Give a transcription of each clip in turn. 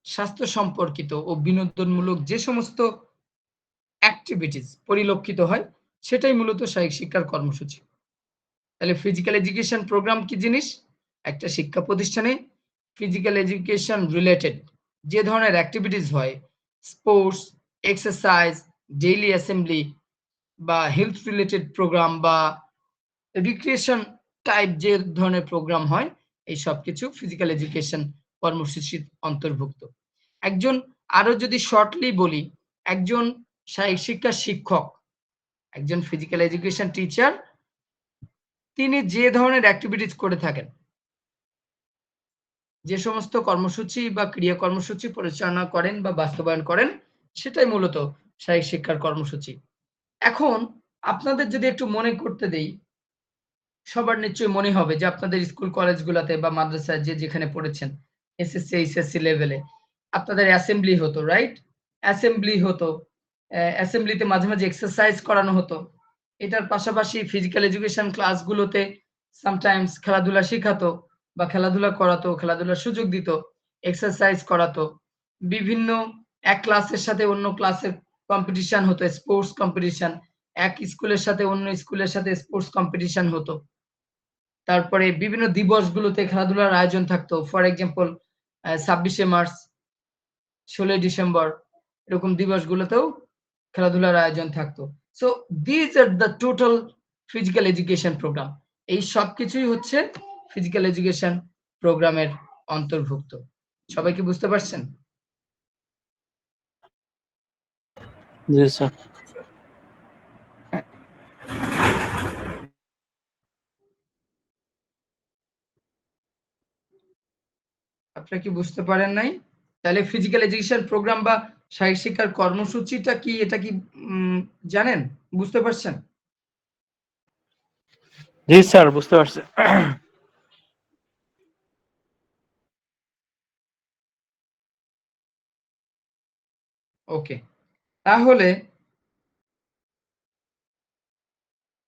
স্বাস্থ্য সম্পর্কিত ও বিনোদনমূলক যে সমস্ত অ্যাক্টিভিটিস পরিলক্ষিত হয় সেটাই মূলত শারীরিক শিক্ষার কর্মসূচি। তাহলে ফিজিক্যাল এডুকেশন প্রোগ্রাম কি জিনিস? একটা শিক্ষা প্রতিষ্ঠানে ফিজিক্যাল এডুকেশন রিলেটেড যে ধরনের অ্যাক্টিভিটিস হয়, স্পোর্টস, এক্সারসাইজ, ডেইলি অ্যাসেম্বলি বা হেলথ রিলেটেড প্রোগ্রাম বা রিক্রিয়েশন টাইপ যে ধরনের প্রোগ্রাম হয়, এই সবকিছু ফিজিক্যাল এডুকেশন কর্মসূচির অন্তর্ভুক্ত। একজন আরো যদি শর্টলি বলি, একজন শারীরিক শিক্ষার শিক্ষক, একজন ফিজিক্যাল এডুকেশন টিচার, তিনি যে ধরনের অ্যাক্টিভিটিস করে থাকেন, যে সমস্ত কর্মসূচি বা ক্রিয়া কর্মসূচি পরিচালনা করেন বা বাস্তবায়ন করেন, সেটাই মূলত শারীরিক শিক্ষার কর্মসূচি। এখন আপনাদের যদি একটু মনে করতে দেই, সবার নিশ্চয়ই মনে হবে যে আপনাদের স্কুল কলেজগুলাতে বা মাদ্রাসায় যে যেখানে পড়েছেন, এসএসসি, এইচএসসি লেভেলে আপনাদের অ্যাসেম্বলি হতো, রাইট? অ্যাসেম্বলি হতো। অ্যাসেম্বলিতে মাঝে, মাঝে এক্সারসাইজ করানো হতো। এটার পাশাপাশি ফিজিক্যাল এডুকেশন ক্লাসগুলোতে সামটাইমস খেলাধুলা শিখাতো বা খেলাধুলা করাতো, খেলাধুলার সুযোগ দিত, এক্সারসাইজ করাতো। বিভিন্ন এক ক্লাসের সাথে অন্য ক্লাসের কম্পিটিশন হতো, স্পোর্টস কম্পিটিশন। এক স্কুলের সাথে অন্য স্কুলের সাথে স্পোর্টস কম্পিটিশন হতো। তারপরে বিভিন্ন দিবসগুলোতে খেলাধুলার আয়োজন থাকতো। ফর এক্সাম্পল ২৬শে মার্চ, ১৬ই ডিসেম্বর এরকম দিবসগুলোতেও খেলাধুলার আয়োজন থাকতো। So this are the total physical education program. এই সবকিছুই হচ্ছে ফিজিক্যাল এডুকেশন প্রোগ্রামের অন্তর্ভুক্ত। সবাই কি বুঝতে পারছেন? জি স্যার। আপনারা কি বুঝতে পারেন নাই? তাহলে ফিজিক্যাল এডুকেশন প্রোগ্রাম বা শারীরিক শিক্ষার কর্মসূচিটা কি, এটা কি জানেন? বুঝতে পারছেন? জি স্যার, বুঝতে পারছি। ওকে। তাহলে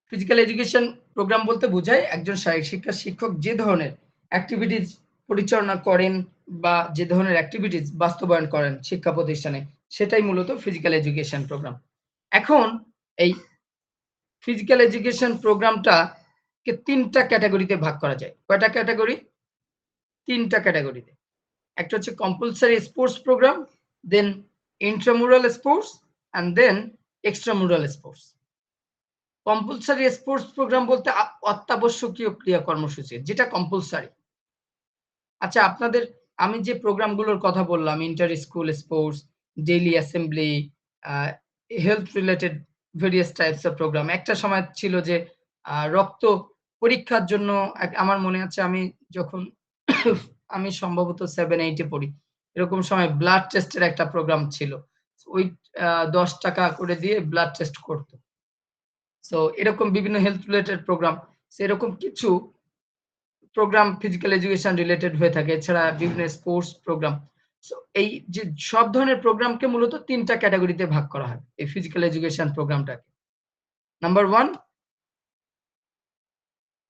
ফিজিক্যাল এডুকেশন প্রোগ্রাম বলতে বোঝায় একজন শারীরিক শিক্ষার শিক্ষক যে ধরনের অ্যাক্টিভিটিস পরিচালনা করেন বা যে ধরনের অ্যাক্টিভিটিস বাস্তবায়ন করেন শিক্ষা প্রতিষ্ঠানে, সেটাই মূলত ফিজিক্যাল এডুকেশন প্রোগ্রাম। এখন এই ফিজিক্যাল এডুকেশন প্রোগ্রামটাকে ৩টা ক্যাটাগরিতে ভাগ করা যায়। কয়টা ক্যাটাগরি? ৩টা ক্যাটাগরিতে। একটা হচ্ছে compulsory sports program, then intramural sports and then extramural sports. Compulsory sports program বলতে অত্যাবশ্যকীয় ক্রিয়া কর্মসূচি, যেটা কম্পালসারি। আচ্ছা, আপনাদের আমি যে প্রোগ্রামগুলোর কথা বললাম, inter school sports, daily assembly, health related various types of program. একটা সময় ছিল যে রক্ত পরীক্ষার জন্য আমার মনে আছে আমি যখন আমি সম্ভবত 7-8 এ পড়ি। এরকম সময় ব্লাড টেস্টের একটা প্রোগ্রাম ছিল। ওই ৳১০ করে দিয়ে ব্লাড টেস্ট করত। সো এরকম বিভিন্ন হেলথ রিলেটেড প্রোগ্রাম, সেরকম কিছু প্রোগ্রাম ফিজিক্যাল এডুকেশন রিলেটেড হয়ে থাকে। এছাড়া বিভিন্ন স্পোর্টস প্রোগ্রাম। সো এই যে সব ধরনের প্রোগ্রামকে মূলত ৩টা ক্যাটেগরিতে ভাগ করা হয় এই ফিজিক্যাল এডুকেশন প্রোগ্রামটাকে। নাম্বার 1,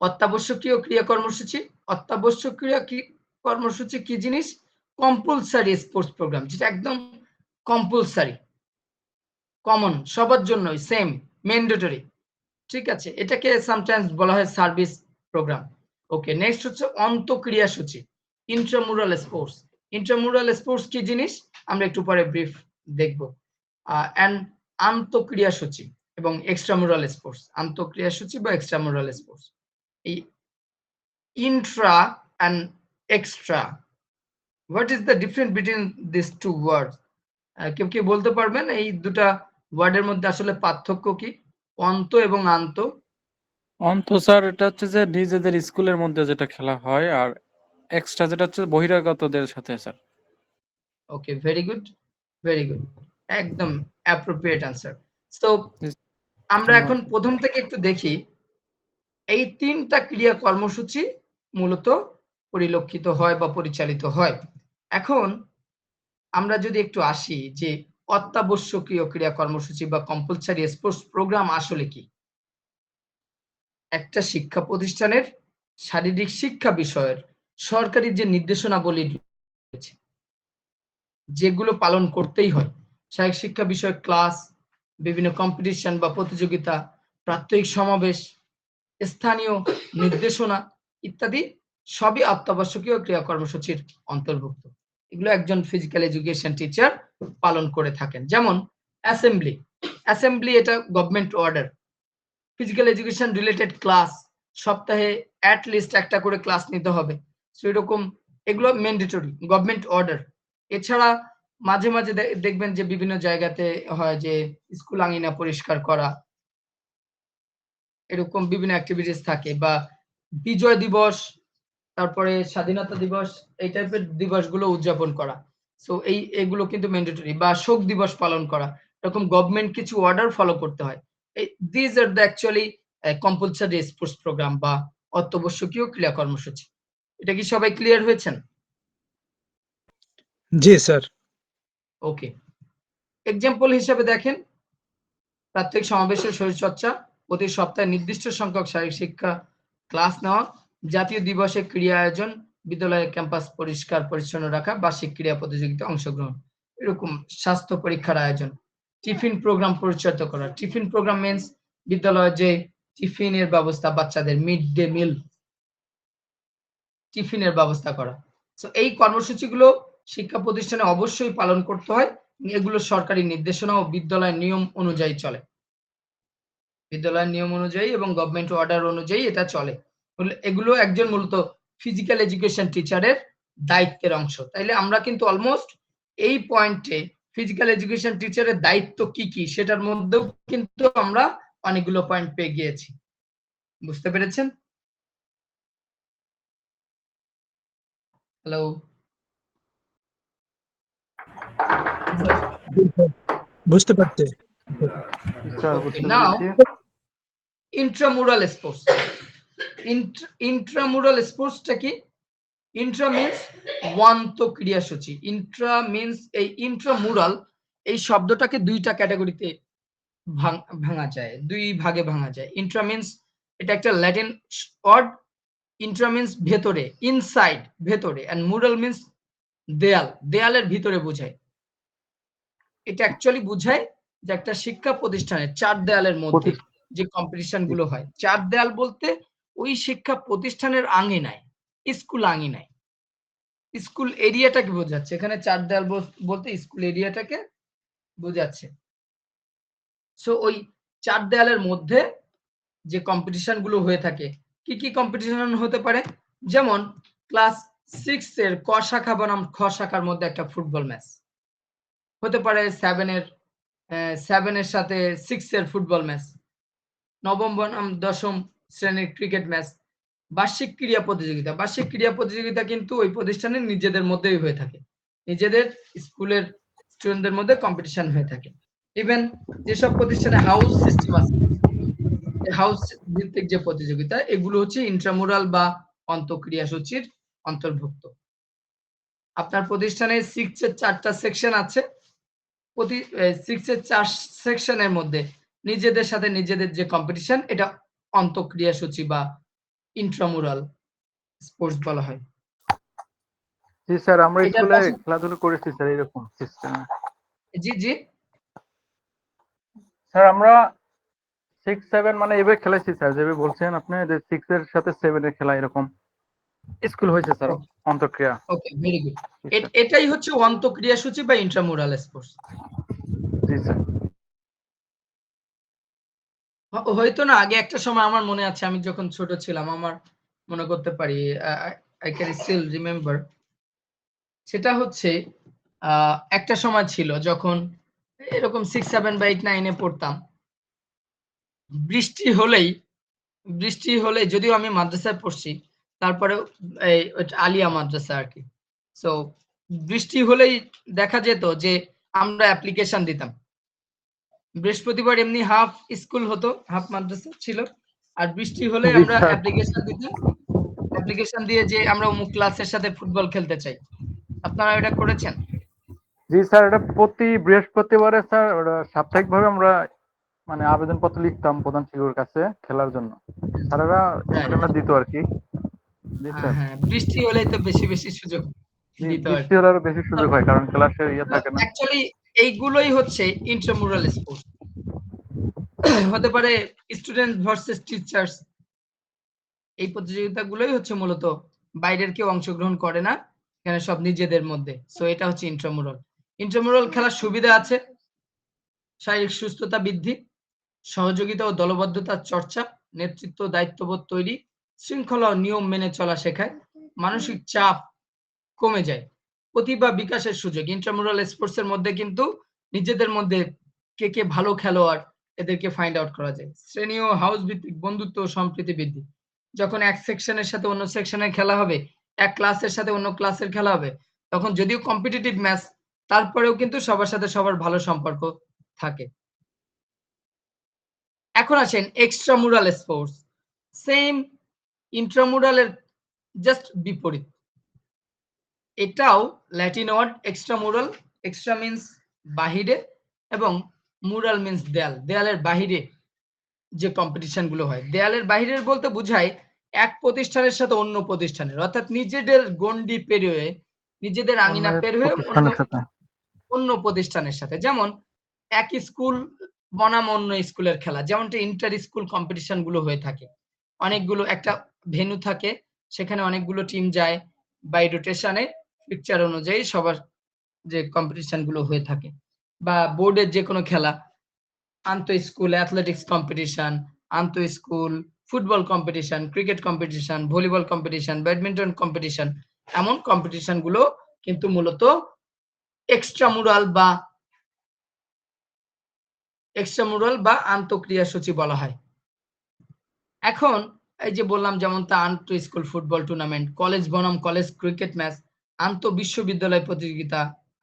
অত্যাবশ্যকীয় ক্রিয়া কর্মসূচি। অত্যাবশ্যকীয় কর্মসূচি কি জিনিস? কম্পালসারি স্পোর্টস প্রোগ্রাম, যেটা একদম কম্পালসারি, কমন, সবার জন্যই সেম, ম্যান্ডেটরি। ঠিক আছে? এটাকে সামটাইমস বলা হয় সার্ভিস প্রোগ্রাম। ওকে, নেক্সট হচ্ছে অন্তঃক্রিয়াসূচি, ইন্ট্রামুরাল স্পোর্টস। ইন্ট্রামুরাল স্পোর্টস কি জিনিস? আমরা একটু পরে ব্রিফ দেখব। অ্যান্ড আন্তঃক্রিয়াসূচি এবং এক্সট্রামুরাল স্পোর্টস। আন্তঃক্রিয়াসূচি বা এক্সট্রামুরাল স্পোর্টস। এই intra and extra, what is the difference between this two words? কেউ কি বলতে পারবেন এই দুটা ওয়ার্ডের মধ্যে আসলে পার্থক্য কি? অন্ত এবং আন্ত। অন্ত স্যার, এটা হচ্ছে যে নিজেদের স্কুলের মধ্যে যেটা খেলা হয়, আর এক্সট্রা যেটা হচ্ছে বহিরাগতদের সাথে স্যার। ওকে, ভেরি গুড, ভেরি গুড। একদম অ্যাপ্রোপ্রিয়েট আনসার। সো আমরা এখন ধন্যবাদ। প্রথম থেকে একটু দেখি এই ৩টা ক্রিয়া কর্মসূচি মূলত পরিলক্ষিত হয় বা পরিচালিত হয়। এখন আমরা যদি একটু আসি যে অত্যাবশ্যকীয় ক্রিয়া কর্মসূচি বা কম্পালসারি স্পোর্টস প্রোগ্রাম আসলে কি? একটা শিক্ষা প্রতিষ্ঠানের শারীরিক শিক্ষা বিষয়ের সরকারি যে নির্দেশনাবলী রয়েছে, যেগুলো পালন করতেই হয়। শারীরিক শিক্ষা বিষয়ক ক্লাস, বিভিন্ন কম্পিটিশন বা প্রতিযোগিতা, প্রাত্যহিক সমাবেশ, স্থানীয় নির্দেশনা ইত্যাদি সবই অত্যাবশ্যকীয় ক্রিয়া কর্মসূচির অন্তর্ভুক্ত। এগুলো একজন ফিজিক্যাল এডুকেশন টিচার পালন করে থাকেন। যেমন অ্যাসেম্বলি, অ্যাসেম্বলি এটা government order. Physical education related class, সপ্তাহে অ্যাট লিস্ট একটা করে ক্লাস নিতে হবে। সো এরকম এগুলো ম্যান্ডেটরি গভর্নমেন্ট অর্ডার। এছাড়া মাঝে মাঝে দেখবেন যে বিভিন্ন জায়গাতে হয় যে স্কুল আঙিনা পরিষ্কার করা, এরকম বিভিন্ন অ্যাক্টিভিটিস থাকে, বা বিজয় দিবস, তারপরে স্বাধীনতা দিবস, এই টাইপের দিবসগুলো উদযাপন করা। সো এগুলো কিন্তু ম্যান্ডেটরি, বা শোক দিবস পালন করা, এরকম গভর্নমেন্ট কিছু অর্ডার ফলো করতে হয়। These are the actually compulsory sports program বা অত্যাবশ্যকীয় ক্রিয়া কর্মসূচি। এটা কি সবাই ক্লিয়ার হয়েছেন? জি স্যার। ওকে, এক্সাম্পল হিসেবে দেখেন, প্রাত্যহিক সমাবেশের শরীরচর্চা, প্রতি সপ্তাহে নির্দিষ্ট সংখ্যক শারীরিক শিক্ষা ক্লাস নেওয়া, জাতীয় দিবসে ক্রীড়া আয়োজন, বিদ্যালয়ের ক্যাম্পাস পরিষ্কার পরিচ্ছন্ন রাখা, বার্ষিক ক্রীড়া প্রতিযোগিতায় অংশগ্রহণ, এরকম স্বাস্থ্য পরীক্ষার আয়োজন, টিফিন প্রোগ্রাম পরিচালিত করা। টিফিন প্রোগ্রাম মিন্স বিদ্যালয়ে যে টিফিনের ব্যবস্থা, বাচ্চাদের মিড ডে মিল, টিফিনের ব্যবস্থা করা। তো এই কর্মসূচিগুলো শিক্ষা প্রতিষ্ঠানে অবশ্যই পালন করতে হয়। এগুলো সরকারি নির্দেশনা ও বিদ্যালয়ের নিয়ম অনুযায়ী চলে, বিদ্যালয়ের নিয়ম অনুযায়ী এবং গভর্নমেন্ট অর্ডার অনুযায়ী এটা চলে। এগুলো একজন মূলত ফিজিক্যাল এডুকেশন টিচারের দায়িত্বের অংশ। তাইলে আমরা কিন্তু অলমোস্ট এই পয়েন্টে ফিজিক্যাল এডুকেশন টিচারের দায়িত্ব কি কি সেটার মধ্যেও কিন্তু আমরা অনেকগুলো পয়েন্ট পেয়ে গিয়েছি। বুঝতে পেরেছেন? হ্যালো, বুঝতে পারছি। Now intramural sports. ইন্ট্রামুরাল স্পোর্টসটা কি? ইন্ট্রা মিন্স অন্তঃক্রিয়াসূচি। ইন্ট্রা মিন্স এই ইন্ট্রামুরাল এই শব্দটাকে দুইটা ক্যাটাগরিতে ভাঙা যায়, দুই ভাগে ভাঙা যায়। ইন্ট্রা মিন্স এটা একটা ল্যাটিন ওয়ার্ড। ইন্ট্রা মিন্স ভেতরে, ইনসাইড, ভেতরে, এন্ড মুরাল মিন্স দেয়াল, দেয়ালের ভিতরে বোঝায়। এটা অ্যাকচুয়ালি বোঝায় যে একটা শিক্ষা প্রতিষ্ঠানের চার দেয়ালের মধ্যে যে কম্পিটিশন গুলো হয়। চার দেয়াল বলতে ওই শিক্ষা প্রতিষ্ঠানের আঙিনায়, স্কুল আঙিনায়, স্কুল এরিয়াটাকে বোঝাচ্ছে। এখানে চার দেয়াল বলতে স্কুল এরিয়াটাকে বোঝাচ্ছে। সো ওই চার দেয়ালের মধ্যে যে কম্পিটিশন গুলো হয়ে থাকে, কি কি কম্পিটিশন হতে পারে? যেমন ক্লাস 6 এর ক শাখা বনাম খ শাখার মধ্যে একটা ফুটবল ম্যাচ হতে পারে, 7 এর সাথে 6 এর ফুটবল ম্যাচ, নবম বনাম দশম শ্রেণীর ক্রিকেট ম্যাচ। বার্ষিক ক্রীড়া প্রতিযোগিতা, বার্ষিক ক্রীড়া প্রতিযোগিতা কিন্তু ওই প্রতিষ্ঠানের নিজেদের মধ্যেই হয়ে থাকে, নিজেদের স্কুলের স্টুডেন্টদের মধ্যে কম্পিটিশন হয়ে থাকে। ইভেন যেসব প্রতিষ্ঠানে হাউস সিস্টেম আছে, হাউস ভিত্তিক যে প্রতিযোগিতা, এগুলো হচ্ছে ইন্ট্রামুরাল বা অন্তঃক্রিয়াসূচির অন্তর্ভুক্ত। আপনার প্রতিষ্ঠানে 6 এর 4টা সেকশন আছে, প্রতি 6 এর 4 সেকশনের মধ্যে নিজেদের সাথে নিজেদের যে কম্পিটিশন, এটা অন্তঃক্রিয়াসূচি বা ইন্ট্রামুরাল স্পোর্টস বলা হয়। জি স্যার, আমরা এটার স্কুলে পাশে খেলাধুলা করেছি স্যার এরকম সিস্টেম। জি জি স্যার আমরা 6-7 মানে এভাবে খেলেছি স্যার, যেভাবে বলছেন আপনি যে 6 এর সাথে 7 এর খেলা এরকম স্কুল হয়েছে স্যার অন্তঃক্রিয়া। ওকে, ভেরি গুড। এটাই হচ্ছে অন্তঃক্রিয়াসূচি বা ইন্ট্রামুরাল স্পোর্টস। জি স্যার। হয়তো না, আগে একটা সময় আমার মনে আছে, আমি যখন ছোট ছিলাম, আমার মনে করতে পারি, আই ক্যান স্টিল রিমেম্বার। সেটা হচ্ছে একটা সময় ছিল যখন এরকম 6, 7 বা 8, 9 এ পড়তাম। বৃষ্টি হলেই, যদিও আমি মাদ্রাসায় পড়ছি, তারপরে আলিয়া মাদ্রাসা আর কি। সো বৃষ্টি হলেই দেখা যেত যে আমরা অ্যাপ্লিকেশন দিতাম। বৃহস্পতিবার এমনি হাফ স্কুল হতো, হাফ মাদ্রাসা ছিল, আর বৃষ্টি হলে আমরা অ্যাপ্লিকেশন দিতাম। অ্যাপ্লিকেশন দিয়ে যে আমরা অমুক ক্লাসের সাথে ফুটবল খেলতে চাই। আপনারা এটা করেছেন? জি স্যার, এটা প্রতি বৃহস্পতিবারে স্যার সাপ্তাহিকভাবে আমরা মানে আবেদনপত্র লিখতাম প্রধান শিক্ষকের কাছে খেলার জন্য, স্যারেরা দিত আর কি। জি স্যার। হ্যাঁ, বৃষ্টি হলেই তো বেশি বেশি সুযোগ দিত আর কি। বৃষ্টি হলে আরো বেশি সুযোগ হয় কারণ ক্লাসে ইয়ে থাকে না। অ্যাকচুয়ালি এইগুলোই হচ্ছে ইন্ট্রামুরাল স্পোর্টস। হতে পারে স্টুডেন্ট ভার্সেস টিচার্স, এই প্রতিযোগিতাগুলোই হচ্ছে মূলত বাইরের কেউ অংশগ্রহণ করে না, এখানে সব নিজেদের মধ্যে। সো এটা হচ্ছে ইন্ট্রামুরাল। ইন্ট্রামুরাল খেলার সুবিধা আছে শারীরিক সুস্থতা বৃদ্ধি, সহযোগিতা ও দলবদ্ধতার চর্চা, নেতৃত্ব দায়িত্ববোধ তৈরি, শৃঙ্খলা ও নিয়ম মেনে চলা শেখায়, মানসিক চাপ কমে যায়, প্রতিভা বিকাশের সুযোগ। ইন্ট্রামুরাল স্পোর্টস এর মধ্যে কিন্তু নিজেদের মধ্যে কে কে ভালো খেলোয়াড় এদেরকে ফাইন্ড আউট করা যায়। শ্রেণী ও হাউস ভিত্তিক বন্ধুত্ব ও সম্প্রীতি বৃদ্ধি। যখন এক সেকশনের সাথে অন্য সেকশনের খেলা হবে, এক ক্লাসের সাথে অন্য ক্লাসের খেলা হবে, তখন যদিও কম্পিটিটিভ ম্যাচ, তারপরেও কিন্তু সবার সাথে সবার ভালো সম্পর্ক থাকে। এখন আসেন এক্সট্রামুরাল স্পোর্টস। সেম ইন্ট্রামুরালের জাস্ট বিপরীত। এটাও ল্যাটিন ওয়ার্ড এক্সট্রামুরাল। এক্সট্রা মিন্স বাহিরে এবং মুরাল মিন্স দেয়াল, দেয়ালের বাহিরে যে কম্পিটিশন গুলো হয়। দেয়ালের বাহিরের বলতে বোঝায় এক প্রতিষ্ঠানের সাথে অন্য প্রতিষ্ঠানের, অর্থাৎ নিজেদের গণ্ডি পেরিয়ে, নিজেদের আঙিনা অন্য পের হয়ে প্রতিষ্ঠানের সাথে। অন্য প্রতিষ্ঠানের সাথে। যেমন এক স্কুল বনাম অন্য স্কুলের খেলা, যেমনটা ইন্টার স্কুল কম্পিটিশন গুলো হয়ে থাকে। অনেকগুলো একটা ভেন্যু থাকে, সেখানে অনেকগুলো টিম যায় বাই রোটেশনে, পিকচার অনুযায়ী সবার যে কম্পিটিশন গুলো হয়ে থাকে। বা বোর্ডের যে কোনো খেলা, আন্তঃ স্কুল অ্যাথলেটিক্স কম্পিটিশন, আন্তঃ school football competition, cricket competition, volleyball competition, badminton competition, এমন কম্পিটিশন গুলো কিন্তু মূলত এক্সট্রামুরাল বা আন্তঃক্রিয়া সূচি বলা হয়। এখন এই যে বললাম যেমন তা আন্তঃ স্কুল ফুটবল টুর্নামেন্ট, কলেজ বনাম কলেজ ক্রিকেট ম্যাচ, আন্তঃ বিশ্ববিদ্যালয় প্রতিযোগিতা,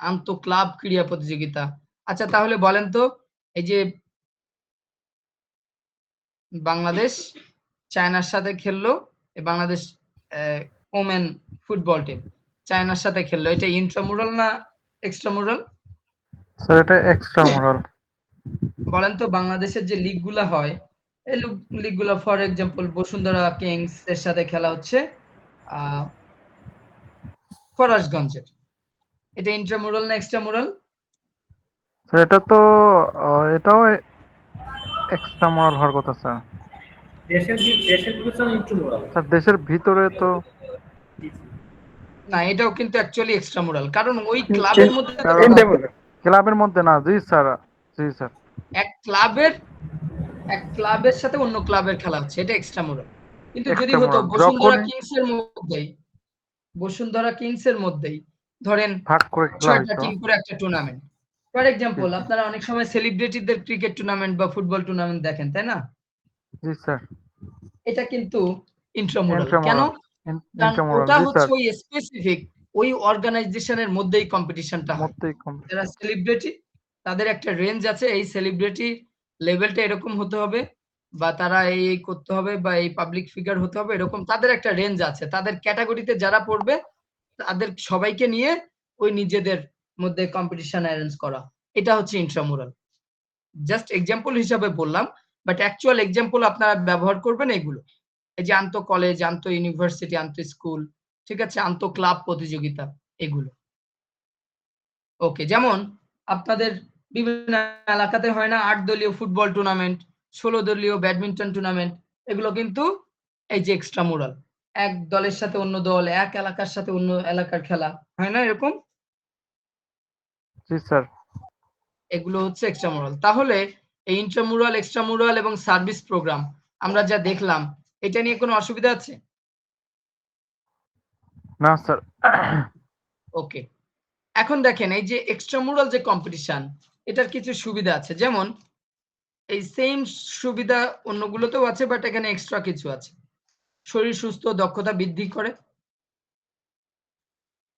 আন্তঃ ক্লাব ক্রীড়া প্রতিযোগিতা। আচ্ছা তাহলে বলেন তো, এই যে বাংলাদেশ চায়নার সাথে খেললো, বাংলাদেশ ওমেন ফুটবল টিম চায়নার সাথে খেললো, এটা ইন্ট্রামুরাল না এক্সট্রামুরাল? স্যার এটা এক্সট্রামুরাল। বলেন তো বাংলাদেশের যে লিগ গুলা হয়, এই লিগ গুলা ফর এক্সাম্পল বসুন্ধরা কিংস এর সাথে খেলা হচ্ছে ফরাসগঞ্জের, এটা ইন্ট্রামুরাল না এক্সট্রামুরাল? স্যার এটা তো এটাও এক্সট্রামুরাল হওয়ার কথা স্যার। স্যার দেশের ভিতরে তো না, এটাও কিন্তু অ্যাকচুয়ালি এক্সট্রামুরাল, কারণ ওই ক্লাবের মধ্যে ক্লাবের মধ্যে না। জি স্যার, জি স্যার। এক ক্লাবের সাথে অন্য ক্লাবের খেলা হচ্ছে, এটা এক্সট্রামুরাল। কিন্তু যদি হতো বসুন্ধরা কিংস এর মধ্যেই ধরেন ভাগ করে খেলা 6টা হইতো। টিম করে একটা টুর্নামেন্ট, ফর এক্সাম্পল আপনারা অনেক সময় সেলিব্রিটিদের ক্রিকেট টুর্নামেন্ট বা ফুটবল টুর্নামেন্ট দেখেন, তাই না? জি স্যার। এটা কিন্তু ইন্ট্রামুরাল। কেন? ইন্ট্রামুরাল। কারণ ইন্ট্রামুরাল ওটা জি হচ্ছে স্যার। ওই স্পেসিফিক ওই অর্গানাইজেশনের মধ্যেই কম্পিটিশনটা হয়। মতেই কম। যারা সেলিব্রিটি তাদের একটা রেঞ্জ আছে, এই সেলিব্রিটি লেভেলটা এরকম হতে হবে, বা তারা এই করতে হবে, বা এই পাবলিক ফিগার হতে হবে, এরকম তাদের একটা রেঞ্জ আছে। তাদের ক্যাটাগরিতে যারা পড়বে তাদের সবাইকে নিয়ে ওই নিজেদের মধ্যে কম্পিটিশন অ্যারেঞ্জ করা, এটা হচ্ছে ইন্ট্রামুরাল। জাস্ট এক্সাম্পল হিসাবে বললাম, বাট অ্যাকচুয়াল এক্সাম্পল আপনারা ব্যবহার করবেন এগুলো। এই যে আন্তঃ কলেজ, আন্তঃ ইউনিভার্সিটি, আন্তঃ স্কুল, ঠিক আছে, আন্তঃ ক্লাব প্রতিযোগিতা, এগুলো। ওকে, যেমন আপনাদের বিভিন্ন এলাকাতে হয় না 8 দলীয় ফুটবল টুর্নামেন্ট, 16 দলীয় ব্যাডমিন্টন টুর্নামেন্ট, এগুলো কিন্তু এই যে এক্সট্রামুরাল। এক দলের সাথে অন্য দল, এক এলাকার সাথে অন্য এলাকার খেলা, হয় না এরকম? জি স্যার। এগুলো হচ্ছে এক্সট্রামুরাল। তাহলে এই ইন্ট্রামুরাল, এক্সট্রামুরাল এবং সার্ভিস প্রোগ্রাম আমরা যা দেখলাম, এটা নিয়ে কোনো অসুবিধা আছে? না স্যার। ওকে, এখন দেখেন এই যে এক্সট্রামুরাল যে কম্পিটিশন, এটার কিছু সুবিধা আছে। যেমন এই সেম সুবিধা অন্যগুলোতেও আছে, বাট এখানে এক্সট্রা কিছু আছে। শরীর সুস্থ, দক্ষতা বৃদ্ধি করে,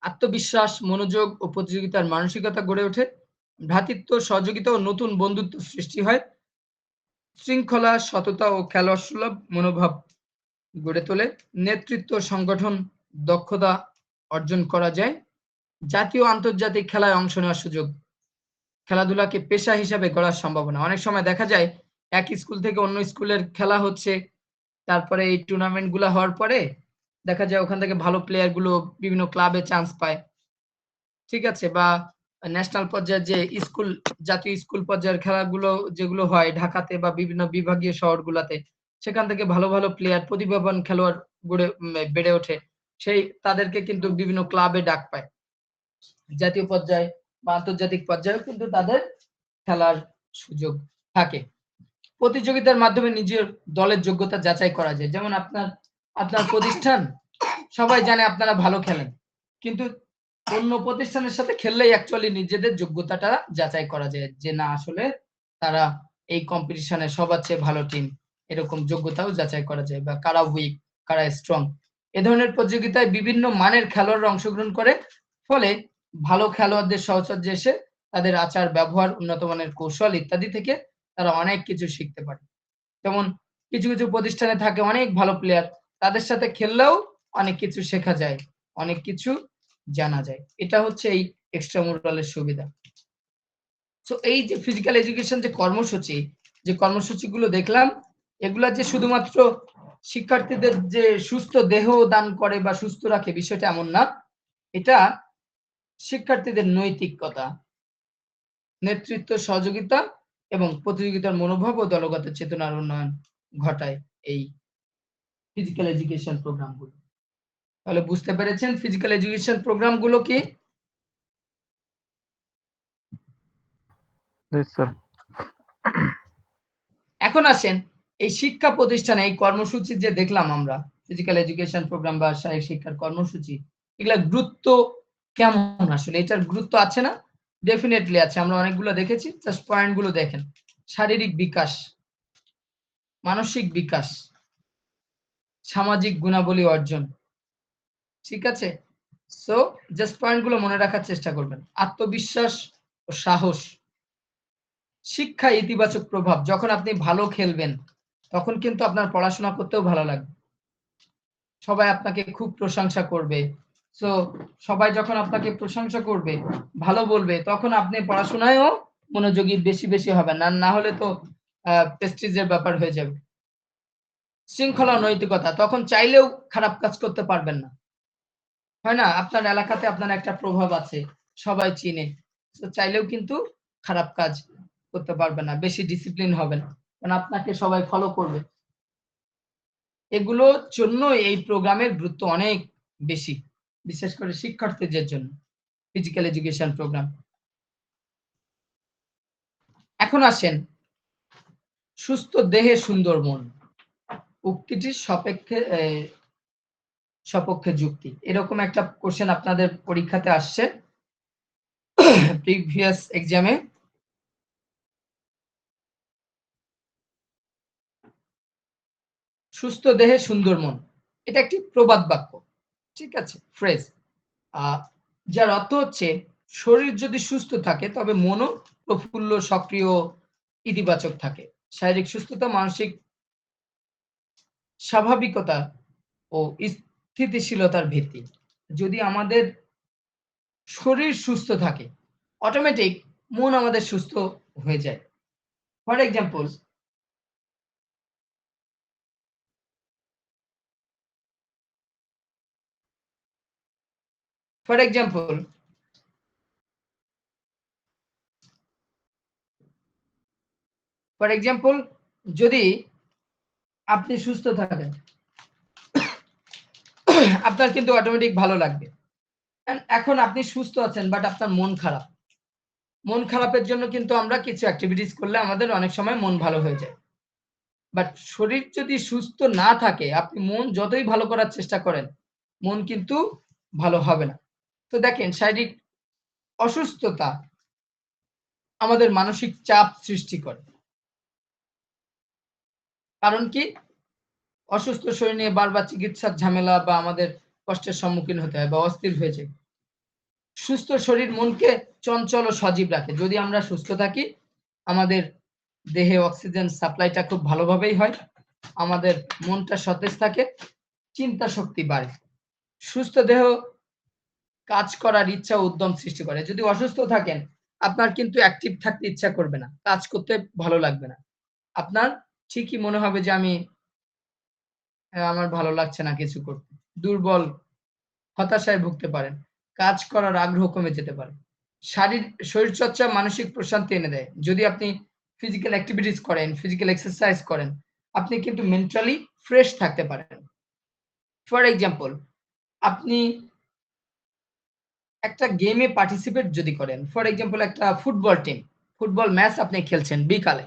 আত্মবিশ্বাস, মনোযোগ ও প্রতিযোগিতার মানসিকতা গড়ে ওঠে, ভ্রাতৃত্ব, সহযোগিতা ও নতুন বন্ধুত্ব সৃষ্টি হয়, শৃঙ্খলা, সততা ও খেলোয়াড় সুলভ মনোভাব গড়ে তোলে, নেতৃত্ব, সংগঠন দক্ষতা অর্জন করা যায়, জাতীয় আন্তর্জাতিক খেলায় অংশ নেওয়ার সুযোগ, খেলাধুলাকে পেশা হিসাবে গড়ার সম্ভাবনা। অনেক সময় দেখা যায় এক স্কুল থেকে অন্য স্কুলের খেলা হচ্ছে, তারপরে এই টুর্নামেন্ট গুলা হওয়ার পরে দেখা যায় ওখান থেকে ভালো প্লেয়ার গুলো বিভিন্ন ক্লাবে চান্স পায়, ঠিক আছে, বা ন্যাশনাল পর্যায়ের যে স্কুল, জাতীয় স্কুল পর্যায়ের খেলাগুলো যেগুলো হয় ঢাকাতে বা বিভিন্ন বিভাগীয় শহরগুলাতে, সেখান থেকে ভালো ভালো প্লেয়ার, প্রতিভাবান খেলোয়াড় বেড়ে ওঠে। সেই তাদেরকে কিন্তু বিভিন্ন ক্লাবে ডাক পায়। জাতীয় পর্যায়ে বা আন্তর্জাতিক পর্যায়েও কিন্তু তাদের খেলার সুযোগ থাকে। প্রতিযোগিতার মাধ্যমে নিজের দলের যোগ্যতা যাচাই করা যায়। যেমন আপনার প্রতিষ্ঠান, সবাই জানে আপনারা ভালো খেলেন, কিন্তু অন্য প্রতিষ্ঠানের সাথে খেললেই অ্যাকচুয়ালি নিজেদের যোগ্যতাটা যাচাই করা যায় যে না আসলে তারা এই কম্পিটিশনে সবার চেয়ে ভালো টিম, এরকম যোগ্যতাও যাচাই করা যায়, বা কারা উইক, কারা স্ট্রং। এ ধরনের প্রতিযোগিতায় বিভিন্ন মানের খেলোয়াড়রা অংশগ্রহণ করে, ফলে ভালো খেলোয়াড়দের সাহচর্যে এসে তাদের আচার ব্যবহার, উন্নত মানের কৌশল ইত্যাদি থেকে তারা অনেক কিছু শিখতে পারে। যেমন কিছু কিছু প্রতিষ্ঠানে থাকে অনেক ভালো প্লেয়ার, তাদের সাথে খেললেও অনেক কিছু শেখা যায়, অনেক কিছু জানা যায়। এটা হচ্ছে এই এক্সট্রামুরালের সুবিধা। সো এই যে ফিজিক্যাল এডুকেশন যে কর্মসূচিগুলো দেখলাম, এগুলা যে শুধুমাত্র শিক্ষার্থীদের যে সুস্থ দেহ দান করে বা সুস্থ রাখে বিষয়টা এমন না, এটা শিক্ষার্থীদের নৈতিকতা, নেতৃত্ব, সহযোগিতা এবং প্রতিযোগিতার মনোভাব ও দলগত চেতনার উন্নয়ন ঘটায় এই ফিজিক্যাল এডুকেশন প্রোগ্রামগুলো। তাহলে বুঝতে পেরেছেন ফিজিক্যাল এডুকেশন প্রোগ্রামগুলো কি? স্যার এখন আসেন এই শিক্ষা প্রতিষ্ঠানে এই কর্মসূচি যে দেখলাম আমরা, ফিজিক্যাল এডুকেশন প্রোগ্রাম বা শারীরিক শিক্ষার কর্মসূচি, এগুলা গুরুত্ব কেমন? আসলে এটার গুরুত্ব আছে না? ডেফিনেটলি আছে। আমরা অনেকগুলো দেখেছি, জাস্ট পয়েন্ট গুলো দেখেন। শারীরিক বিকাশ, মানসিক বিকাশ, সামাজিক গুণাবলী অর্জন, ঠিক আছে? সো জাস্ট পয়েন্ট গুলো মনে রাখার চেষ্টা করবেন। আত্মবিশ্বাস ও সাহস, শিক্ষা ইতিবাচক প্রভাব, যখন আপনি ভালো খেলবেন তখন কিন্তু আপনার পড়াশোনা করতেও ভালো লাগবে, সবাই আপনাকে খুব প্রশংসা করবে। সো সবাই যখন আপনাকে প্রশংসা করবে, ভালো বলবে, তখন আপনি পড়াশোনায়ও মনোযোগী বেশি বেশি হবেন, না হলে তো প্রেস্টিজের ব্যাপার হয়ে যাবে। শৃঙ্খলা, নৈতিকতা, তখন চাইলেও খারাপ কাজ করতে পারবেন না, হয় না? আপনার এলাকাতে আপনার একটা প্রভাব আছে, সবাই চিনে, তো চাইলেও কিন্তু খারাপ কাজ করতে পারবেন না, বেশি ডিসিপ্লিন হবেন, কারণ আপনাকে সবাই ফলো করবে। এগুলোর জন্য এই প্রোগ্রামের গুরুত্ব অনেক বেশি, বিশেষ করে শিক্ষার্থীদের জন্য ফিজিক্যাল এডুকেশন প্রোগ্রাম। এখন আসেন সুস্থ দেহে সুন্দর মন, উক্তিটির সপক্ষে যুক্তি। এরকম একটা কোশ্চেন আপনাদের পরীক্ষাতে আসছে প্রিভিয়াস এক্সামে। সুস্থ দেহে সুন্দর মন, এটা একটি প্রবাদ বাক্য, ঠিক আছে, ফ্রেজ, যার অর্থ হচ্ছে শরীর যদি সুস্থ থাকে তবে মনও প্রফুল্ল, সক্রিয়, ইতিবাচক থাকে। শারীরিক সুস্থতা মানসিক স্বাভাবিকতা ও স্থিতিশীলতার ভিত্তি। যদি আমাদের শরীর সুস্থ থাকে, অটোমেটিক মন আমাদের সুস্থ হয়ে যায়। For example, for example for example যদি আপনি সুস্থ থাকেন, আপনার কিন্তু অটোমেটিক ভালো লাগবে। এখন আপনি সুস্থ আছেন বাট আপনার মন খারাপ, মন খারাপের জন্য কিন্তু আমরা কিছু অ্যাক্টিভিটিস করলে আমাদের অনেক সময় মন ভালো হয়ে যায়। বাট শরীর যদি সুস্থ না থাকে, আপনি মন যতই ভালো করার চেষ্টা করেন, মন কিন্তু ভালো হবে না। তো দেখেন, শারীরিক অসুস্থতা আমাদের মানসিক চাপ সৃষ্টি করে। কারণ কি? অসুস্থ শরীর নিয়ে বারবার চিকিৎসার ঝামেলা বা আমাদের কষ্টের সম্মুখীন হতে হয় বা অস্থির হয়ে যায়। সুস্থ শরীর মনকে চঞ্চল ও সজীব রাখে। যদি আমরা সুস্থ থাকি, আমাদের দেহে অক্সিজেন সাপ্লাইটা খুব ভালোভাবেই হয়, আমাদের মনটা সতেজ থাকে, চিন্তা শক্তি বাড়ে। সুস্থ দেহ কাজ করার ইচ্ছা ও উদ্যম সৃষ্টি করে। যদি অসুস্থ থাকেন, আপনার কিন্তু অ্যাক্টিভ থাকতে ইচ্ছা করবে না, কাজ করতে ভালো লাগবে না, আপনার ঠিকই মনে হবে যে আমার ভালো লাগছে না কিছু করতে, দুর্বল, হতাশায় ভুগতে পারেন। কাজ করার আগ্রহ কমে যেতে পারে। শরীরচর্চা মানসিক প্রশান্তি এনে দেয়। যদি আপনি ফিজিক্যাল অ্যাক্টিভিটিস করেন, ফিজিক্যাল এক্সারসাইজ করেন, আপনি কিন্তু মেন্টালি ফ্রেশ থাকতে পারেন। ফর এক্সাম্পল, আপনি একটা গেমে পার্টিসিপেট যদি করেন, ফর এক্সাম্পল একটা ফুটবল ম্যাচ আপনি খেলছেন বিকালে,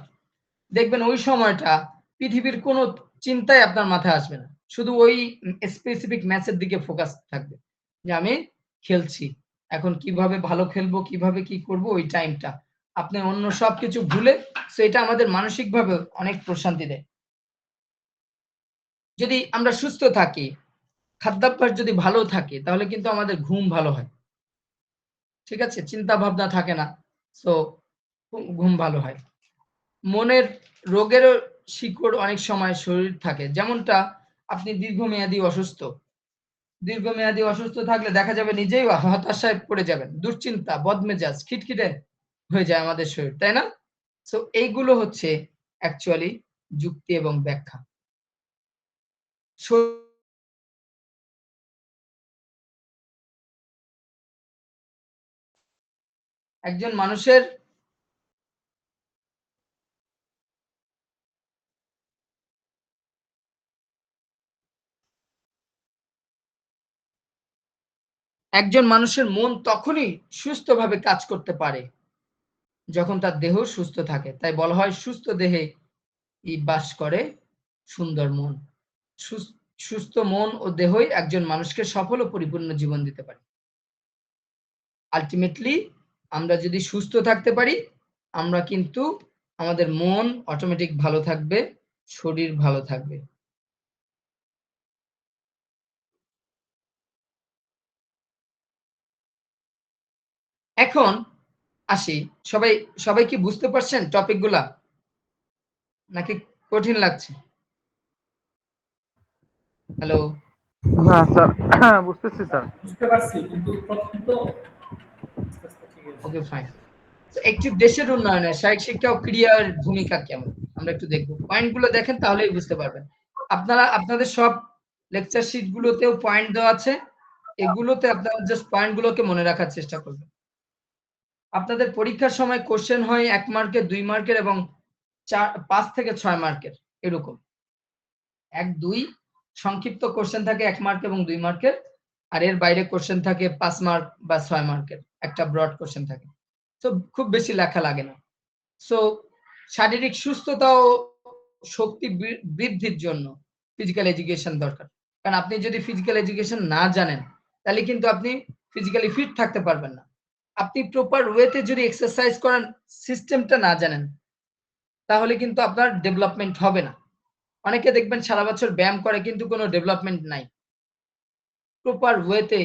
দেখবেন ওই সময়টা পৃথিবীর কোনো চিন্তাই আপনার মাথায় আসবে না, শুধু ওই স্পেসিফিক ম্যাচের দিকে ফোকাস থাকবে যে আমি খেলছি, এখন কিভাবে ভালো খেলবো, কিভাবে কি করব, ওই টাইমটা আপনি অন্য সবকিছু ভুলে, তো এটা আমাদের মানসিকভাবে অনেক প্রশান্তি দেয়। যদি আমরা সুস্থ থাকি, খাদ্যাভ্যাস যদি ভালো থাকে, তাহলে কিন্তু আমাদের ঘুম ভালো হয়, ঠিক আছে, চিন্তা ভাবনা থাকে না, সো ঘুম ভালো হয়। মনের রোগেরও শিকড় অনেক সময় শরীর থাকে, যেমনটা আপনি দীর্ঘমেয়াদী অসুস্থ থাকলে দেখা যাবে নিজেই হতাশায় পড়ে যাবেন, দুশ্চিন্তা, বদমেজাজ, খিটখিটে হয়ে যায় আমাদের শরীর, তাই না? সো এইগুলো হচ্ছে অ্যাকচুয়ালি যুক্তি এবং ব্যাখ্যা। একজন মানুষের মন তখনই সুস্থভাবে কাজ করতে পারে যখন তার দেহ সুস্থ থাকে। তাই বলা হয় সুস্থ দেহে বাস করে সুন্দর মন। সুস্থ মন ও দেহই একজন মানুষকে সফল ও পরিপূর্ণ জীবন দিতে পারে। আলটিমেটলি আমরা যদি সুস্থ থাকতে পারি, আমরা কিন্তু আমাদের মন অটোমেটিক ভালো থাকবে, শরীর ভালো থাকবে। এখন আসি, সবাই কি বুঝতে পারছেন টপিকগুলা, নাকি কঠিন লাগছে? হ্যালো, না স্যার, বুঝতেছি স্যার। বুঝতে পারছি, কিন্তু প্রথম তো ওকে ফাইন। একটু দেশের উন্নয়নে শারীরিক শিক্ষা ও ক্রীড়ার ভূমিকা কেমন আমরা একটু দেখবো। পয়েন্টগুলো দেখেন তাহলেই বুঝতে পারবেন। আপনাদের সব লেকচার শিট গুলোতেও পয়েন্ট দেওয়া আছে, এগুলোতে আপনারা জাস্ট পয়েন্টগুলোকে মনে রাখার চেষ্টা করবেন। আপনাদের পরীক্ষার সময় কোশ্চেন হয় 1 মার্কের, 2 মার্কের এবং 5 থেকে 6 মার্কের, এরকম 1, 2 সংক্ষিপ্ত কোশ্চেন থাকে 1 মার্ক এবং 2 মার্কের, আর এর বাইরে কোশ্চেন থাকে 5 মার্ক বা 6 মার্কের, একটা ব্রড কোশ্চেন থাকে। তো খুব বেশি লেখা লাগে না। সো শারীরিক সুস্থতা ও শক্তি বৃদ্ধির জন্য ফিজিক্যাল এডুকেশন দরকার। কারণ আপনি যদি ফিজিক্যাল এডুকেশন না জানেন, তাহলে কিন্তু আপনি ফিজিক্যালি ফিট থাকতে পারবেন না। আপনি প্রপার ওয়েতে যদি এক্সারসাইজ করার সিস্টেমটা না জানেন, তাহলে কিন্তু আপনার ডেভেলপমেন্ট হবে না। অনেকে দেখবেন সারা বছর ব্যায়াম করে কিন্তু কোনো ডেভেলপমেন্ট নাই। প্রপার ওয়েতে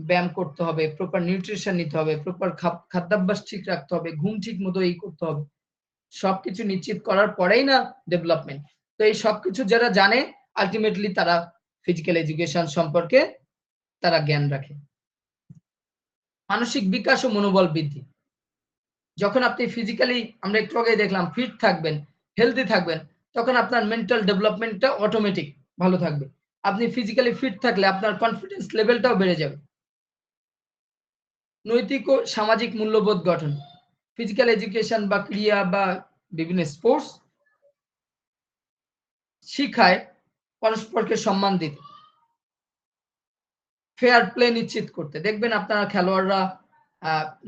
ব্যায়াম করতে হবে, প্রপার নিউট্রিশন নিতে হবে, প্রপার খাদ্যাভ্যাস ঠিক রাখতে হবে, ঘুম ঠিক মতো করতে হবে। সবকিছু নিশ্চিত করার পরেই না ডেভেলপমেন্ট। তো এই সবকিছু যারা জানে, আলটিমেটলি তারা ফিজিক্যাল এডুকেশন সম্পর্কে তারা জ্ঞান রাখে। মানসিক বিকাশ ও মনোবল বৃদ্ধি। যখন আপনি ফিজিক্যালি, আমরা একটু আগে দেখলাম, ফিট থাকবেন, হেলদি থাকবেন, তখন আপনার মেন্টাল ডেভেলপমেন্টটা অটোমেটিক ভালো থাকবে। আপনি ফিজিক্যালি ফিট থাকলে আপনার কনফিডেন্স লেভেলটাও বেড়ে যাবে। নৈতিক ও সামাজিক মূল্যবোধ গঠন। ফিজিক্যাল এডুকেশন বা ক্রিয়া বা বিভিন্ন স্পোর্টস শিখায় পরস্পরকে সম্মান দিতে, ফেয়ার প্লে নিশ্চিত করতে। দেখবেন আপনারা খেলোয়াড়রা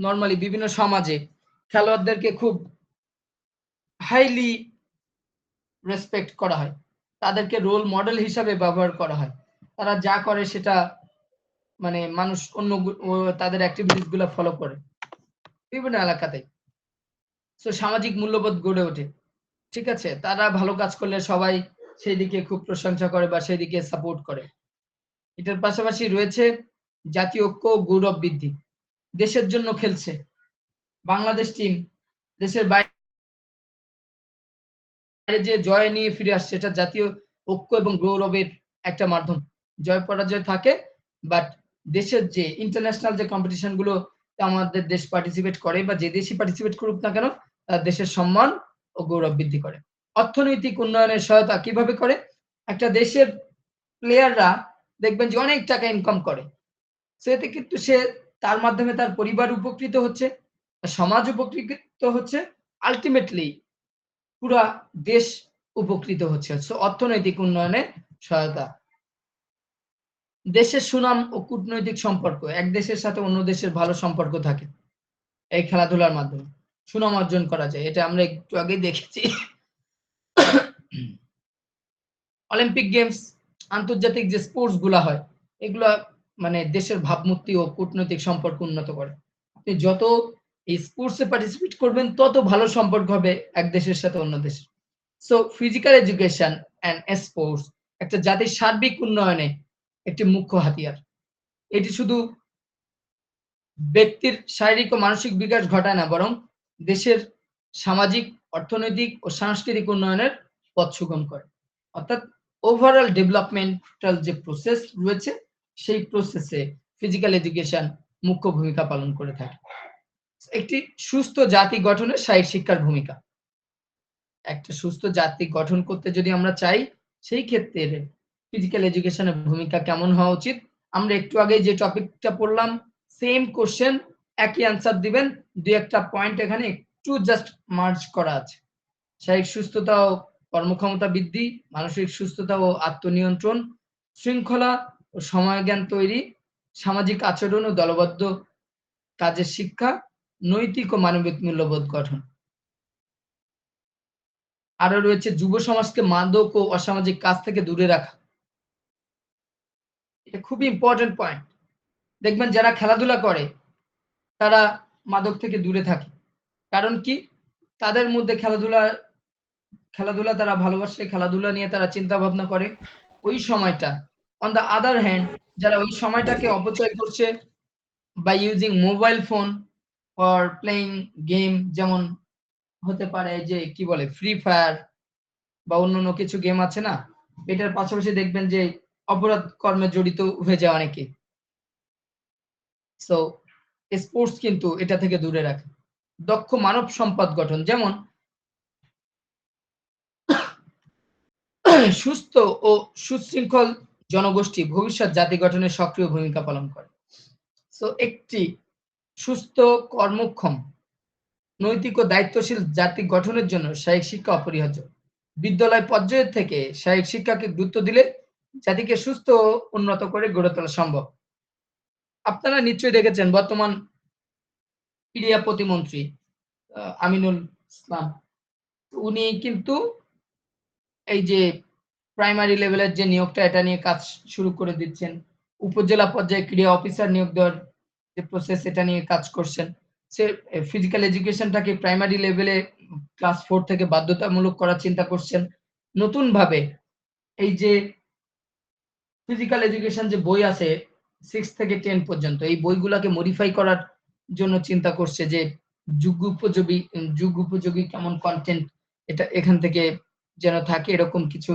নরমালি বিভিন্ন সমাজে খেলোয়াড়দেরকে খুব হাইলি রেসপেক্ট করা হয়, তাদেরকে রোল মডেল হিসাবে ব্যবহার করা হয়। তারা যা করে সেটা মানে মানুষ তাদের অ্যাক্টিভিটিস গুলো ফলো করে বিভিন্ন এলাকাতে। তো সামাজিক মূল্যবোধ গড়ে ওঠে, ঠিক আছে, তারা ভালো কাজ করলে সবাই সেই দিকে খুব প্রশংসা করে বা সেই দিকে সাপোর্ট করে। এটার পাশাপাশি রয়েছে জাতীয় ঐক্য ও গৌরব বৃদ্ধি। দেশের জন্য খেলছে বাংলাদেশ টিম, দেশের বাইরে যে জয় নিয়ে ফিরে আসছে, এটা জাতীয় ঐক্য এবং গৌরবের একটা মাধ্যম। জয় পরাজয় থাকে, বাট দেশের যে ইন্টারন্যাশনাল যে কম্পিটিশন গুলো আমাদের দেশ পার্টিসিপেট করে বা যে দেশই পার্টিসিপেট করুক না কেন, দেশের সম্মান ও গৌরব বৃদ্ধি করে। অর্থনৈতিক উন্নয়নের সহায়তা কিভাবে করে? একটা দেশের প্লেয়াররা দেখবেন যে অনেক টাকা ইনকাম করে, সেতে কিন্তু সে তার মাধ্যমে তার পরিবার উপকৃত হচ্ছে, সমাজ উপকৃত হচ্ছে, আলটিমেটলি পুরা দেশ উপকৃত হচ্ছে। সো অর্থনৈতিক উন্নয়নে সহায়তা। দেশের সুনাম ও কূটনৈতিক সম্পর্ক, এক দেশের সাথে অন্য দেশের ভালো সম্পর্ক থাকে এই খেলাধুলার মাধ্যমে, সুনাম অর্জন করা যায়, এটা আমরা একটু আগে দেখেছি। অলিম্পিক গেমস, আন্তর্জাতিক যে স্পোর্টস গুলা হয়, এগুলা মানে দেশের ভাবমূর্তি ও কূটনৈতিক সম্পর্ক উন্নত করে। আপনি যত এই স্পোর্টসে পার্টিসিপেট করবেন তত ভালো সম্পর্ক হবে এক দেশের সাথে অন্য দেশের। So physical education and sports একটা জাতির সার্বিক উন্নয়নে একটি মুখ্য হাতিয়ার। এটি শুধু ব্যক্তির শারীরিক ও মানসিক বিকাশ ঘটায় না, বরং দেশের সামাজিক, অর্থনৈতিক ও সাংস্কৃতিক উন্নয়নের পথ সুগম করে। অর্থাৎ ওভারঅল ডেভেলপমেন্টাল যে প্রসেস রয়েছে সেই প্রসেসে ফিজিক্যাল এডুকেশন মুখ্য ভূমিকা পালন করে থাকে। একটি সুস্থ জাতি গঠনে শারীরিক শিক্ষার ভূমিকা। একটা সুস্থ জাতি গঠন করতে যদি আমরা চাই, সেই ক্ষেত্রে ফিজিক্যাল এডুকেশনের ভূমিকা কেমন হওয়া উচিত? আমরা একটু আগে যে টপিকটা পড়লাম, সেম কোশ্চেন, একই অ্যান্সার দিবেন, দুই একটা পয়েন্ট এখানে একটু জাস্ট মার্জ করা আছে। শারীরিক সুস্থতা ও কর্মক্ষমতা বৃদ্ধি, মানসিক সুস্থতা ও আত্মনিয়ন্ত্রণ, শৃঙ্খলা ও সময়জ্ঞান তৈরি, সামাজিক আচরণ ও দলবদ্ধ কাজের শিক্ষা, নৈতিক ও মানবিক মূল্যবোধ গঠন। আরো রয়েছে যুব সমাজকে মাদক ও অসামাজিক কাজ থেকে দূরে রাখা। এটা খুবই ইম্পর্টেন্ট পয়েন্ট। দেখবেন যারা খেলাধুলা করে তারা মাদক থেকে দূরে থাকে। কারণ কি? তাদের মধ্যে খেলাধুলা তারা ভালোবাসে, খেলাধুলা নিয়ে তারা চিন্তা ভাবনা করে। ওই সময়টা, অন দ্য আদার হ্যান্ড, যারা ওই সময়টাকে অপচয় করছে by using mobile phone or playing game, যেমন হতে পারে যে কি বলে ফ্রি ফায়ার বা অন্যান্য কিছু গেম আছে না, এটার পাশাপাশি দেখবেন যে অপরাধ কর্মে জড়িত হয়ে যায় অনেকে। সো স্পোর্টস কিন্তু এটা থেকে দূরে রাখে। দক্ষ মানব সম্পদ গঠন, যেমন সুস্থ ও সুশৃঙ্খল জনগোষ্ঠী ভবিষ্যৎ জাতি গঠনে সক্রিয় ভূমিকা পালন করে। সো একটি সুস্থ, কর্মক্ষম, নৈতিক ও দায়িত্বশীল জাতি গঠনের জন্য শারীরিক শিক্ষা অপরিহার্য। বিদ্যালয় পর্যায় থেকে শারীরিক শিক্ষাকে গুরুত্ব দিলে জাতিকে সুস্থ ও উন্নত করে গড়ে তোলা সম্ভব। আপনারা নিশ্চয়ই দেখেছেন বর্তমান ক্রীড়া প্রতিমন্ত্রী আমিনুল ইসলাম, উনি কিন্তু এই যে প্রাইমারি লেভেলের যে নিয়োগটা, এটা নিয়ে কাজ শুরু করে দিচ্ছেন। উপজেলা পর্যায়ে ক্রীড়া অফিসার নিয়োগ দেওয়ার যে প্রসেস, এটা নিয়ে কাজ করছেন। সে ফিজিক্যাল এডুকেশনটাকে প্রাইমারি লেভেলে ক্লাস 4 থেকে বাধ্যতামূলক করার চিন্তা করছেন। নতুন ভাবে এই যে ফিজিক্যাল এডুকেশন যে বই আছে 6 থেকে 10 পর্যন্ত, এই বইগুলাকে মডিফাই করার জন্য চিন্তা করছে যে যুগ উপযোগী কেমন কন্টেন্ট এটা এখান থেকে যেন থাকে, এরকম কিছু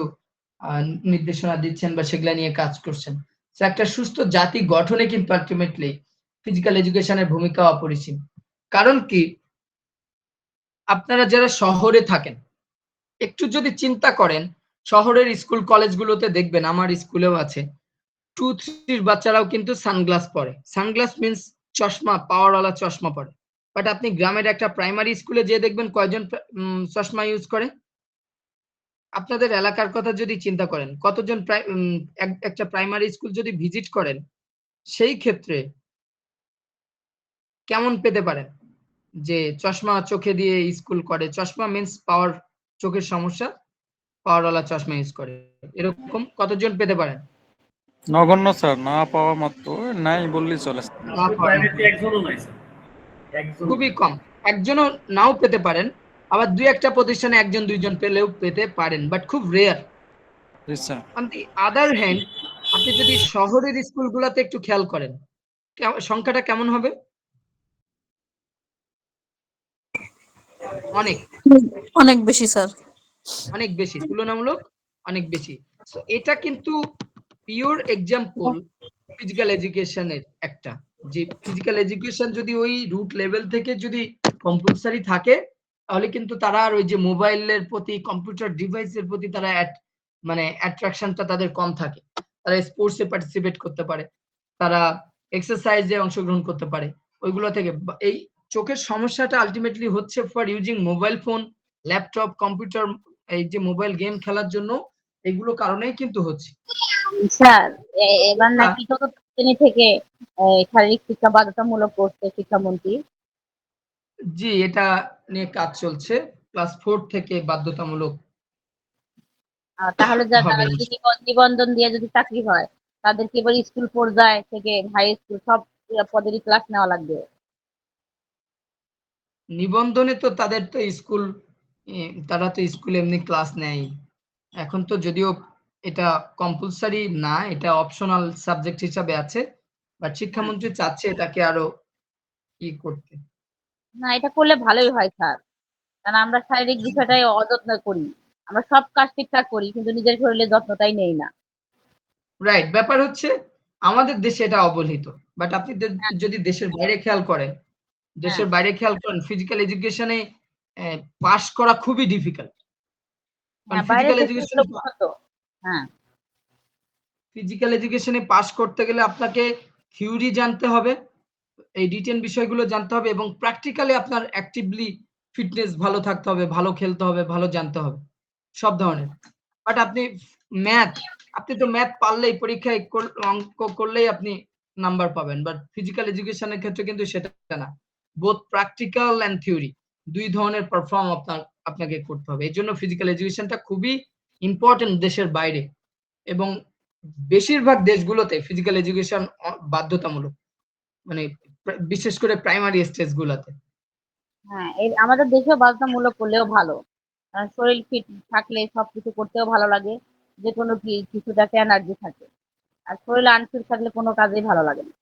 নির্দেশনা দিচ্ছেন বা সেগুলা নিয়ে কাজ করছেন। একটা সুস্থ জাতি গঠনে কিন্তু আলটিমেটলি ফিজিক্যাল এডুকেশনের ভূমিকা অপরিসীম। কারণ কি? আপনারা যারা শহরে থাকেন, একটু যদি চিন্তা করেন, শহরের স্কুল কলেজগুলোতে দেখবেন, আমার স্কুলেও আছে, 2-3 বাচ্চারাও কিন্তু সানগ্লাস পরে। সানগ্লাস মিন্স চশমা, পাওয়ারওয়ালা চশমা পরে। বাট আপনি গ্রামের একটা প্রাইমারি স্কুলে যেয়ে দেখবেন কয়জন চশমা ইউজ করে? আপনাদের এলাকার কথা যদি চিন্তা করেন, কতজন একটা প্রাইমারি স্কুল যদি ভিজিট করেন, সেই ক্ষেত্রে কেমন পেতে পারেন যে চশমা চোখে দিয়ে স্কুল করে? চশমা মিন্স পাওয়ার, চোখের সমস্যা, পাওয়ারওয়ালা চশমা ইউজ করে, এরকম কতজন পেতে পারেন? নগণ্য স্যার, না পাওয়া মাত্র, নাই বললেই চলে। না পাওয়া প্রাইভেটে একজনও নাই স্যার, একজন। খুবই কম, একজনও নাও পেতে পারেন, আবার দুই একটা প্রতিষ্ঠানে একজন দুইজন পেলেও পেতে পারেন, বাট খুব rare. G sir. On the other hand, আপনি যদি শহরের স্কুলগুলোতে একটু খেয়াল করেন, সংখ্যাটা কেমন হবে? অনেক অনেক বেশি স্যার। অনেক বেশি, তুলনামূলক অনেক বেশি। সো এটা কিন্তু পিওর এক্সাম্পল ফিজিক্যাল এডুকেশনের একটা, যে ফিজিক্যাল এডুকেশন যদি ওই রুট লেভেল থেকে যদি কম্পালসারি থাকে, তাহলে কিন্তু তারা আর ওই যে মোবাইলের প্রতি, কম্পিউটার ডিভাইসের প্রতি তারা মানে অ্যাট্রাকশনটা তাদের কম থাকে। তারা স্পোর্টসে পার্টিসিপেট করতে পারে, তারা এক্সারসাইজে অংশগ্রহণ করতে পারে ওইগুলো থেকে। এই চোখের সমস্যাটা আলটিমেটলি হচ্ছে for using mobile phone, laptop, computer, এই যে মোবাইল গেম খেলার জন্য, এগুলো কারণেই কিন্তু হচ্ছে। স্যার এবার হ্যাঁ। নাকি চতুর্থ শ্রেণী থেকে শারীরিক শিক্ষা বাধ্যতামূলক করছে শিক্ষামন্ত্রী। জি, এটা নিয়ে কাজ চলছে। ক্লাস 4 থেকে বাধ্যতামূলক তাহলে হবে। তারা যদি নিবন্ধন দিয়ে যদি চাকরি হয়, তাদেরকে এবার স্কুল পর্যায় থেকে হাই স্কুল সব পদেরই ক্লাস নেওয়া লাগবে। নিবন্ধনে তো তাদের তো স্কুল, তারা তো স্কুলে এমনি ক্লাস নেয়। এখন তো যদিও এটা কম্পালসারি না, এটা অপশনাল সাবজেক্ট হিসাবে আছে, বাট শিক্ষামন্ত্রী চাচ্ছে এটাকে আরো করতে। না, এটা করলে ভালোই হয় স্যার, কারণ আমরা শারীরিক বিষয়টাই অযত্ন করি। আমরা সব কাজ ঠিকঠাক করি কিন্তু নিজের শরীরের যত্নটাই নেই না। রাইট, ব্যাপার হচ্ছে আমাদের দেশে এটা অবহেলিত। বাট আপনি যদি দেশের বাইরে খেয়াল করেন, দেশের বাইরে খেয়াল করেন ফিজিক্যাল এডুকেশনে পাস করা খুবই ডিফিকাল্ট। কারণ বাইরের ফিজিক্যাল দেশে এডুকেশন, এগুলো উন্নত। হ্যাঁ, ফিজিক্যাল এডুকেশনে পাস করতে গেলে আপনাকে থিওরি জানতে হবে, এই রিটেন বিষয়গুলো জানতে হবে, এবং প্র্যাকটিক্যালি আপনার অ্যাক্টিভলি ফিটনেস ভালো থাকতে হবে, ভালো খেলতে হবে, ভালো জানতে হবে, সব ধরনের। বাট আপনি আপনি তো ম্যাথ পারলেই পরীক্ষায় অঙ্ক করলেই আপনি নাম্বার পাবেন। বাট ফিজিক্যাল এডুকেশনের ক্ষেত্রে কিন্তু সেটা না। বোথ প্র্যাকটিক্যাল অ্যান্ড থিওরি, ২ ধরনের পারফর্ম আপনাকে করতে হবে। এজন্য ফিজিক্যাল এডুকেশনটা খুবই ইম্পোর্টেন্ট দেশের বাইরে, এবং বেশিরভাগ দেশগুলোতে ফিজিক্যাল এডুকেশন বাধ্যতামূলক। মানে বিশেষ করে প্রাইমারি স্টেজ গুলাতে। হ্যাঁ, আমাদের দেশেও বাধ্যতামূলক করলেও ভালো, কারণ শরীর ফিট থাকলে সবকিছু করতেও ভালো লাগে, যে কোনো কিছুটাতে এনার্জি থাকে। আর শরীর আনফিট থাকলে কোনো কাজেই ভালো লাগে না।